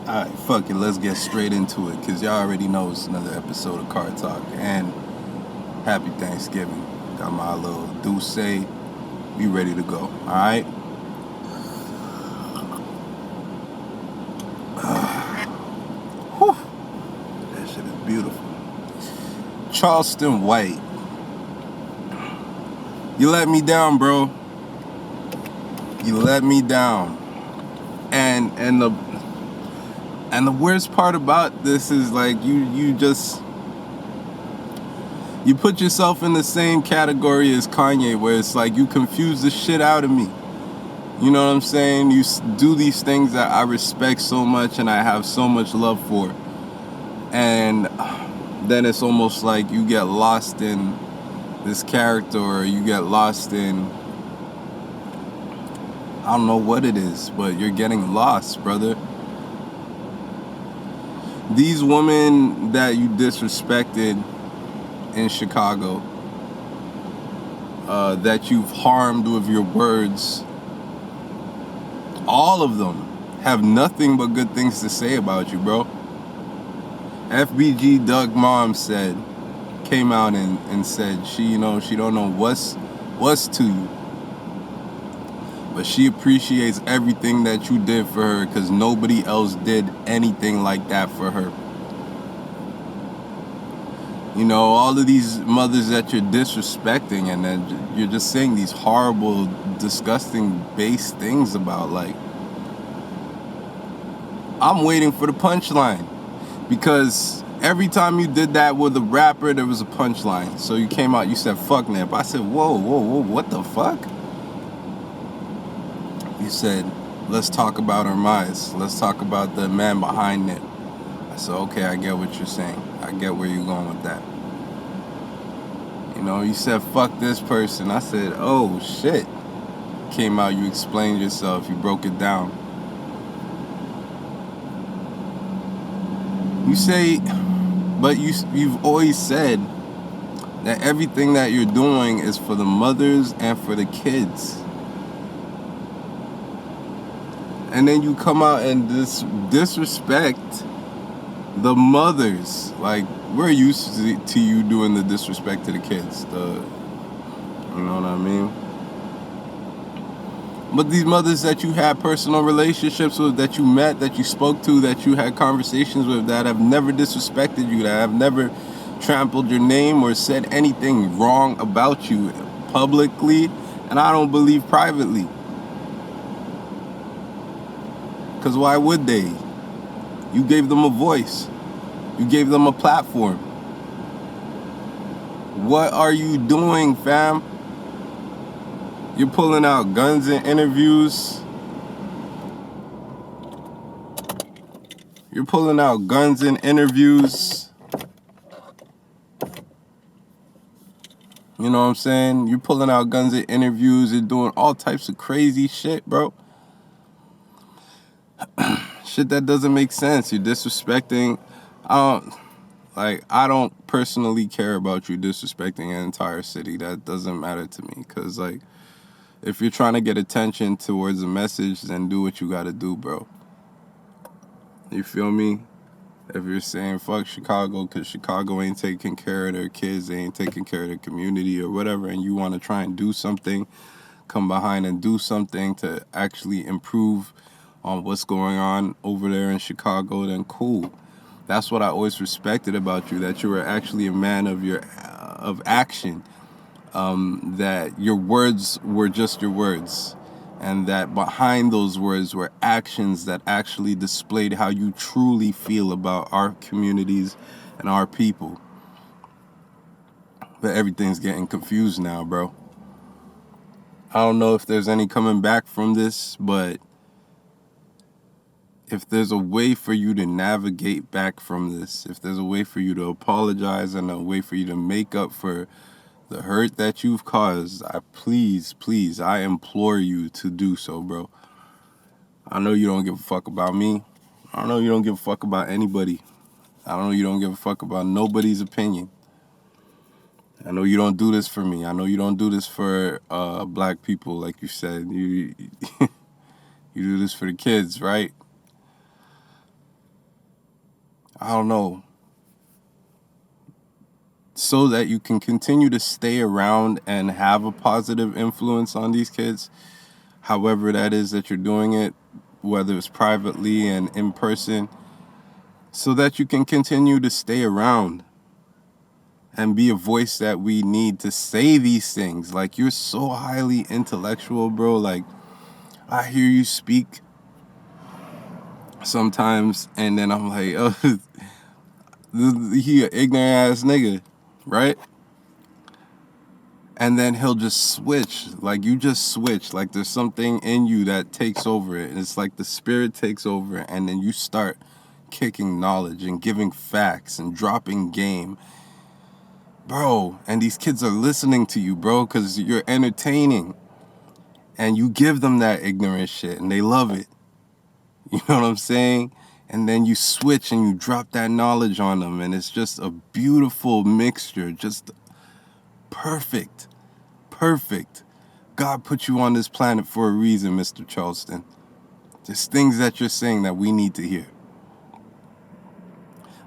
Alright, fuck it, let's get straight into it, because y'all already know it's another episode of Car Talk, and happy Thanksgiving. Got my little douce, we ready to go, alright? Whew, that shit is beautiful. Charleston White. You let me down, bro. You let me down. And the worst part about this is like you put yourself in the same category as Kanye, where it's like you confuse the shit out of me. You know what I'm saying? You do these things that I respect so much and I have so much love for, and then it's almost like you get lost in this character, or you get lost in, I don't know what it is, but you're getting lost, brother. These women that you disrespected in Chicago, that you've harmed with your words, all of them have nothing but good things to say about you, bro. FBG Doug Mom came out and said she don't know what's to you, but she appreciates everything that you did for her, because nobody else did anything like that for her. You know, all of these mothers that you're disrespecting, and then you're just saying these horrible, disgusting, base things about, like, I'm waiting for the punchline, because every time you did that with a rapper, there was a punchline. So you came out, you said, fuck Nip. I said, whoa, what the fuck? You said, let's talk about Hermias. Let's talk about the man behind Nip. I said, okay, I get what you're saying. I get where you're going with that. You know, you said, fuck this person. I said, oh, shit. Came out, you explained yourself, you broke it down. You say, but you've always said that everything that you're doing is for the mothers and for the kids. And then you come out and disrespect the mothers. Like, we're used to you doing the disrespect to the kids. You know what I mean? But these mothers that you had personal relationships with, that you met, that you spoke to, that you had conversations with, that have never disrespected you, that have never trampled your name or said anything wrong about you publicly, and I don't believe privately. Because why would they? You gave them a voice. You gave them a platform. What are you doing, fam? You're pulling out guns in interviews. You're pulling out guns in interviews. You know what I'm saying? You're pulling out guns in interviews. You're doing all types of crazy shit, bro. Shit that doesn't make sense. You're disrespecting. I don't personally care about you disrespecting an entire city. That doesn't matter to me. Because, like, if you're trying to get attention towards a message, then do what you gotta do, bro. You feel me? If you're saying fuck Chicago because Chicago ain't taking care of their kids, they ain't taking care of their community or whatever, and you want to try and do something, come behind and do something to actually improve on what's going on over there in Chicago, then cool. That's what I always respected about you, that you were actually a man of action, that your words were just your words, and that behind those words were actions that actually displayed how you truly feel about our communities and our people. But everything's getting confused now, bro. I don't know if there's any coming back from this, but if there's a way for you to navigate back from this, if there's a way for you to apologize and a way for you to make up for the hurt that you've caused, please, I implore you to do so, bro. I know you don't give a fuck about me. I know you don't give a fuck about anybody. I know you don't give a fuck about nobody's opinion. I know you don't do this for me. I know you don't do this for black people, like you said. You do this for the kids, right? I don't know, so that you can continue to stay around and have a positive influence on these kids, however that is that you're doing it, whether it's privately and in person, so that you can continue to stay around and be a voice that we need to say these things. Like, you're so highly intellectual, bro. Like, I hear you speak sometimes, and then I'm like, oh, he an ignorant ass nigga, right? And then he'll just switch. Like, you just switch. Like, there's something in you that takes over it. It's like the spirit takes over, and then you start kicking knowledge and giving facts and dropping game. Bro, and these kids are listening to you, bro, because you're entertaining. And you give them that ignorant shit, and they love it. You know what I'm saying? And then you switch and you drop that knowledge on them, and it's just a beautiful mixture. Just perfect. Perfect. God put you on this planet for a reason, Mr. Charleston. There's things that you're saying that we need to hear.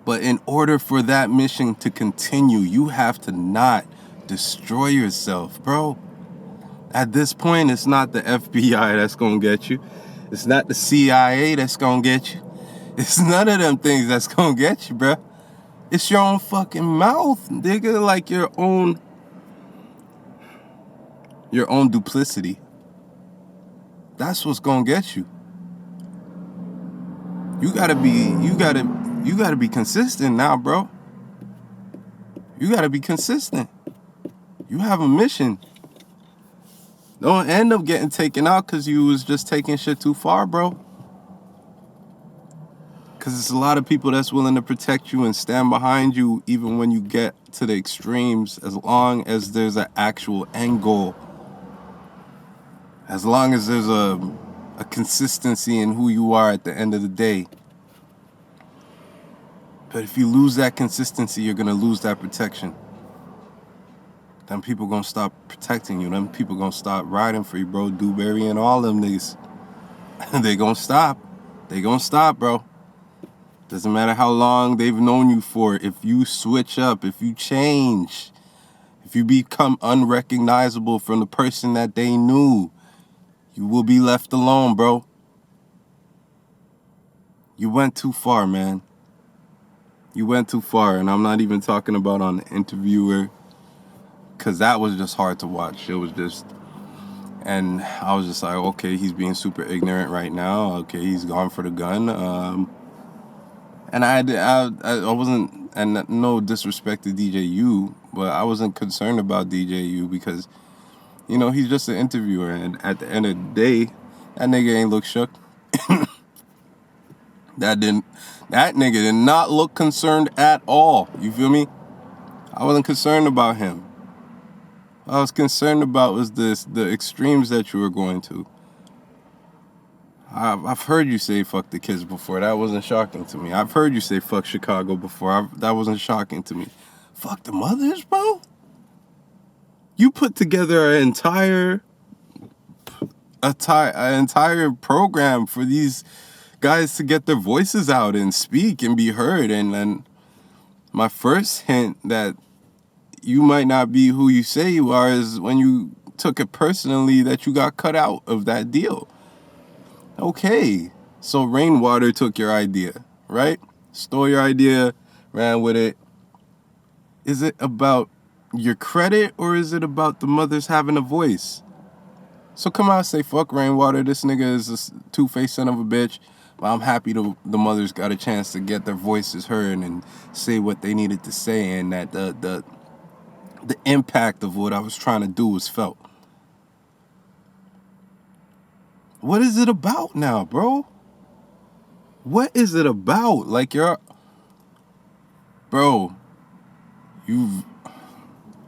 But in order for that mission to continue, you have to not destroy yourself, bro. At this point, it's not the FBI that's going to get you. It's not the CIA that's going to get you. It's none of them things that's going to get you, bro. It's your own fucking mouth, nigga. Like, your own duplicity. That's what's going to get you. You got to be consistent now, bro. You got to be consistent. You have a mission. Don't end up getting taken out because you was just taking shit too far, bro. Because there's a lot of people that's willing to protect you and stand behind you even when you get to the extremes, as long as there's an actual end goal. As long as there's a consistency in who you are at the end of the day. But if you lose that consistency, you're going to lose that protection. Then people going to stop protecting you. Then people going to stop riding for you, bro. Dewberry and all them niggas. They going to stop. They going to stop, bro. Doesn't matter how long they've known you for. If you switch up, if you change, if you become unrecognizable from the person that they knew, you will be left alone, bro. You went too far, man. You went too far. And I'm not even talking about on the Interviewer, because that was just hard to watch. It was just... And I was just like, okay, he's being super ignorant right now. Okay, he's gone for the gun. And I wasn't, and no disrespect to DJU, but I wasn't concerned about DJU because, you know, he's just an interviewer. And at the end of the day, that nigga ain't look shook. That nigga did not look concerned at all. You feel me? I wasn't concerned about him. What I was concerned about was the extremes that you were going to. I've heard you say fuck the kids before. That wasn't shocking to me. I've heard you say fuck Chicago before. That wasn't shocking to me. Fuck the mothers, bro? You put together an entire program for these guys to get their voices out and speak and be heard. And then my first hint that you might not be who you say you are is when you took it personally that you got cut out of that deal. Okay, so Rainwater took your idea, right? Stole your idea, ran with it. Is it about your credit or is it about the mothers having a voice? So come out and say, fuck Rainwater, this nigga is a two-faced son of a bitch. But I'm happy the mothers got a chance to get their voices heard and say what they needed to say, and that the impact of what I was trying to do was felt. What is it about now, bro? What is it about? Like, bro, you've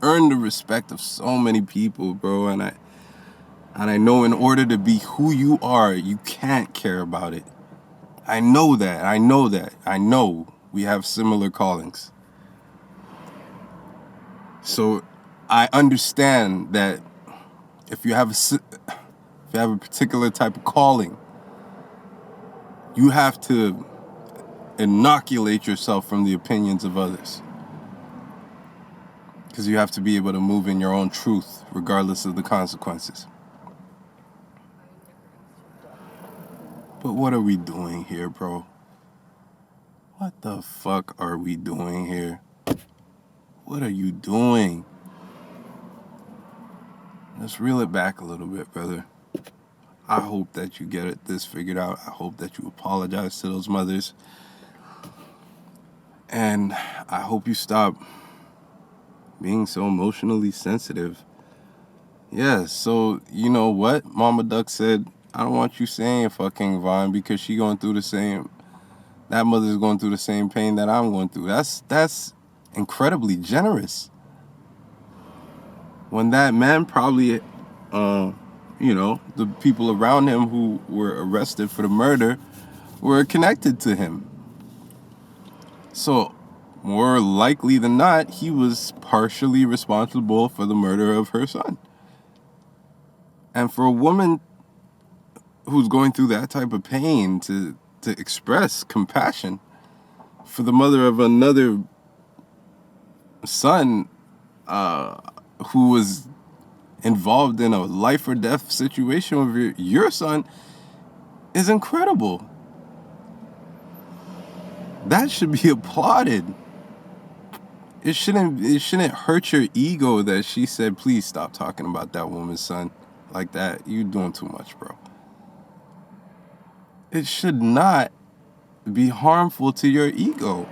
earned the respect of so many people, bro, and I know in order to be who you are, you can't care about it. I know that. I know we have similar callings. So I understand that if you have a particular type of calling, you have to inoculate yourself from the opinions of others. Because you have to be able to move in your own truth, regardless of the consequences. But what are we doing here, bro? What the fuck are we doing here? What are you doing? Let's reel it back a little bit, brother. I hope that you get this figured out. I hope that you apologize to those mothers. And I hope you stop being so emotionally sensitive. Yeah, so you know what? Mama Duck said, I don't want you saying fucking Vaughn because she going through the same, that mother's going through the same pain that I'm going through. That's incredibly generous. When that man probably, the people around him who were arrested for the murder were connected to him. So, more likely than not, he was partially responsible for the murder of her son. And for a woman who's going through that type of pain to express compassion for the mother of another son who was involved in a life or death situation with your son is incredible. That should be applauded. It shouldn't hurt your ego that she said, please stop talking about that woman's son like that. You're doing too much, bro. It should not be harmful to your ego.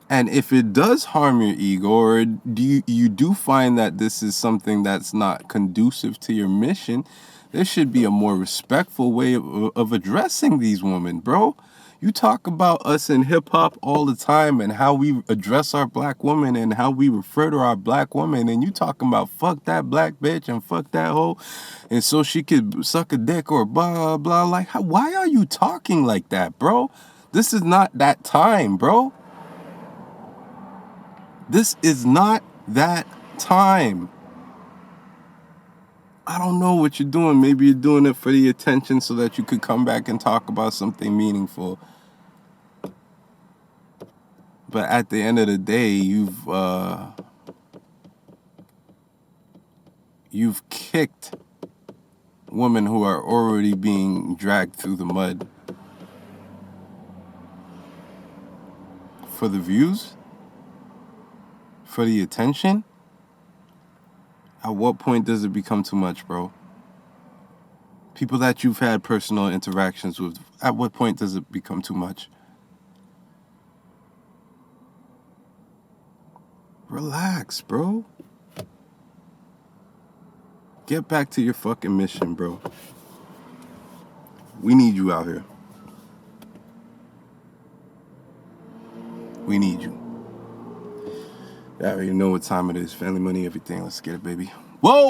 And if it does harm your ego, or you do find that this is something that's not conducive to your mission, there should be a more respectful way of addressing these women, bro. You talk about us in hip-hop all the time and how we address our black woman and how we refer to our black woman, and you talking about fuck that black bitch and fuck that hoe, and so she could suck a dick or blah, blah. Like, why are you talking like that, bro? This is not that time, bro. This is not that time. I don't know what you're doing. Maybe you're doing it for the attention so that you could come back and talk about something meaningful. But at the end of the day, you've kicked women who are already being dragged through the mud for the views, for the attention. At what point does it become too much, bro? People that you've had personal interactions with, at what point does it become too much? Relax, bro. Get back to your fucking mission, bro. We need you out here. We need you. I already know what time it is. Family, money, everything. Let's get it, baby. Whoa!